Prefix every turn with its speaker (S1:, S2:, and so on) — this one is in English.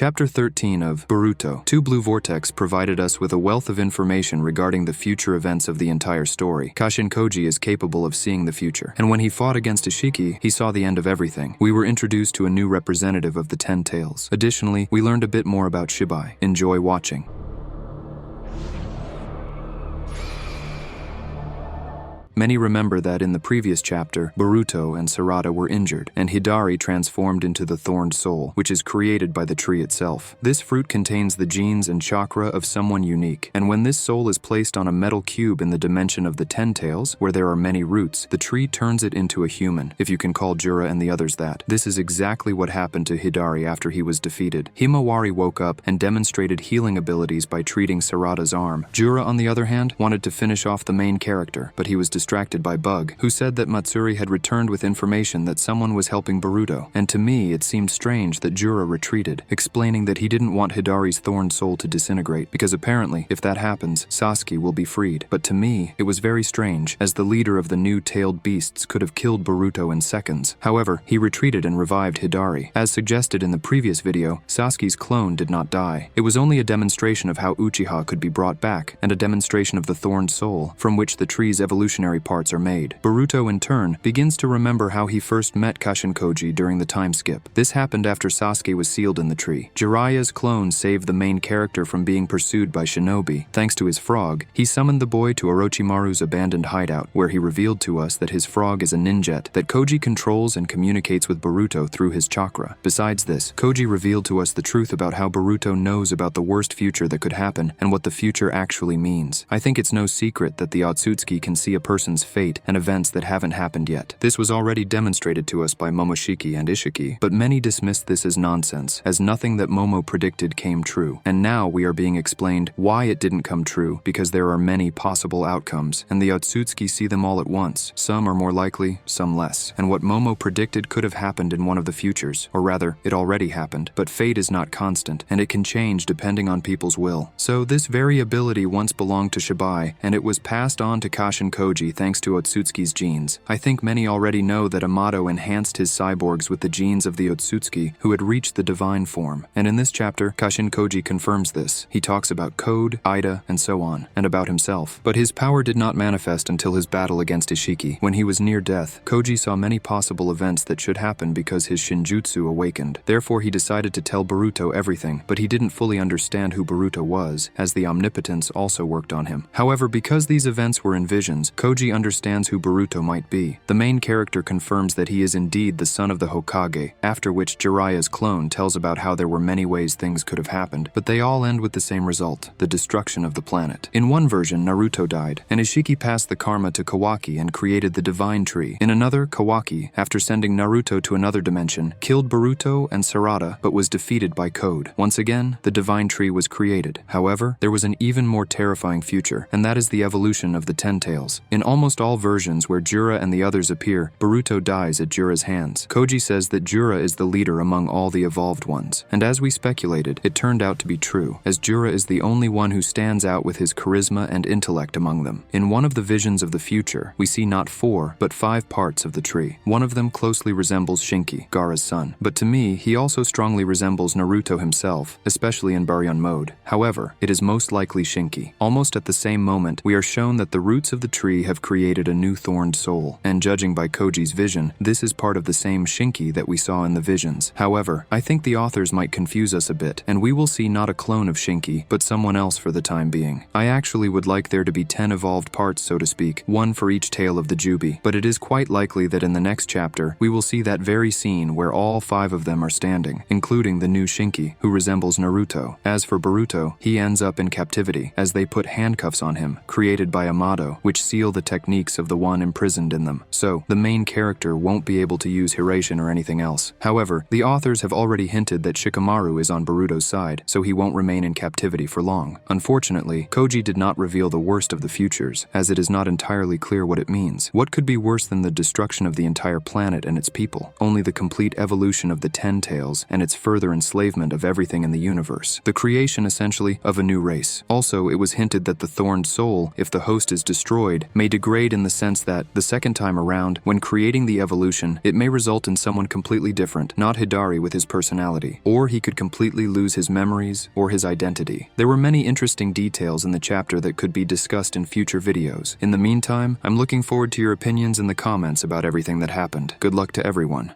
S1: Chapter 13 of Boruto, Two Blue Vortex provided us with a wealth of information regarding the future events of the entire story. Kashin Koji is capable of seeing the future, and when he fought against Ishiki, he saw the end of everything. We were introduced to a new representative of the Ten Tails. Additionally, we learned a bit more about Shibai. Enjoy watching. Many remember that in the previous chapter, Boruto and Sarada were injured, and Hidari transformed into the Thorned Soul, which is created by the tree itself. This fruit contains the genes and chakra of someone unique, and when this soul is placed on a metal cube in the dimension of the Ten Tails, where there are many roots, the tree turns it into a human, if you can call Jura and the others that. This is exactly what happened to Hidari after he was defeated. Himawari woke up and demonstrated healing abilities by treating Sarada's arm. Jura, on the other hand, wanted to finish off the main character, but he was distracted by Bug, who said that Matsuri had returned with information that someone was helping Boruto, and to me it seemed strange that Jura retreated, explaining that he didn't want Hidari's Thorned Soul to disintegrate, because apparently, if that happens, Sasuke will be freed. But to me, it was very strange, as the leader of the new tailed beasts could have killed Boruto in seconds. However, he retreated and revived Hidari. As suggested in the previous video, Sasuke's clone did not die. It was only a demonstration of how Uchiha could be brought back, and a demonstration of the Thorned Soul, from which the tree's evolutionary parts are made. Boruto, in turn, begins to remember how he first met Kashin Koji during the time skip. This happened after Sasuke was sealed in the tree. Jiraiya's clone saved the main character from being pursued by shinobi. Thanks to his frog, he summoned the boy to Orochimaru's abandoned hideout, where he revealed to us that his frog is a ninjet that Koji controls and communicates with Boruto through his chakra. Besides this, Koji revealed to us the truth about how Boruto knows about the worst future that could happen and what the future actually means. I think it's no secret that the Otsutsuki can see a person's fate and events that haven't happened yet. This was already demonstrated to us by Momoshiki and Ishiki, but many dismissed this as nonsense, as nothing that Momo predicted came true. And now we are being explained why it didn't come true, because there are many possible outcomes, and the Otsutsuki see them all at once. Some are more likely, some less. And what Momo predicted could have happened in one of the futures, or rather, it already happened. But fate is not constant, and it can change depending on people's will. So this very ability once belonged to Shibai, and it was passed on to Kashin Koji thanks to Otsutsuki's genes. I think many already know that Amato enhanced his cyborgs with the genes of the Otsutsuki who had reached the divine form, and in this chapter, Kashin Koji confirms this. He talks about Code, Ida, and so on, and about himself. But his power did not manifest until his battle against Ishiki. When he was near death, Koji saw many possible events that should happen because his Shinjutsu awakened. Therefore, he decided to tell Boruto everything, but he didn't fully understand who Boruto was, as the omnipotence also worked on him. However, because these events were in visions, Koji understands who Boruto might be. The main character confirms that he is indeed the son of the Hokage, after which Jiraiya's clone tells about how there were many ways things could have happened, but they all end with the same result, the destruction of the planet. In one version, Naruto died, and Ishiki passed the karma to Kawaki and created the divine tree. In another, Kawaki, after sending Naruto to another dimension, killed Boruto and Sarada, but was defeated by Code. Once again, the divine tree was created. However, there was an even more terrifying future, and that is the evolution of the Ten Tails. In almost all versions where Jura and the others appear, Boruto dies at Jura's hands. Koji says that Jura is the leader among all the evolved ones, and as we speculated, it turned out to be true, as Jura is the only one who stands out with his charisma and intellect among them. In one of the visions of the future, we see not 4, but 5 parts of the tree. One of them closely resembles Shinki, Gaara's son, but to me, he also strongly resembles Naruto himself, especially in Baryon mode. However, it is most likely Shinki. Almost at the same moment, we are shown that the roots of the tree have created a new Thorned Soul, and judging by Koji's vision, this is part of the same Shinki that we saw in the visions. However, I think the authors might confuse us a bit, and we will see not a clone of Shinki, but someone else for the time being. I actually would like there to be 10 evolved parts, so to speak, one for each tail of the Jubi, but it is quite likely that in the next chapter, we will see that very scene where all 5 of them are standing, including the new Shinki, who resembles Naruto. As for Boruto, he ends up in captivity, as they put handcuffs on him, created by Amato, which seal the techniques of the one imprisoned in them. So, the main character won't be able to use Hiraishin or anything else. However, the authors have already hinted that Shikamaru is on Boruto's side, so he won't remain in captivity for long. Unfortunately, Koji did not reveal the worst of the futures, as it is not entirely clear what it means. What could be worse than the destruction of the entire planet and its people? Only the complete evolution of the Ten Tails and its further enslavement of everything in the universe. The creation, essentially, of a new race. Also, it was hinted that the Thorned Soul, if the host is destroyed, may degrade in the sense that, the second time around, when creating the evolution, it may result in someone completely different, not Hidari with his personality. Or he could completely lose his memories or his identity. There were many interesting details in the chapter that could be discussed in future videos. In the meantime, I'm looking forward to your opinions in the comments about everything that happened. Good luck to everyone.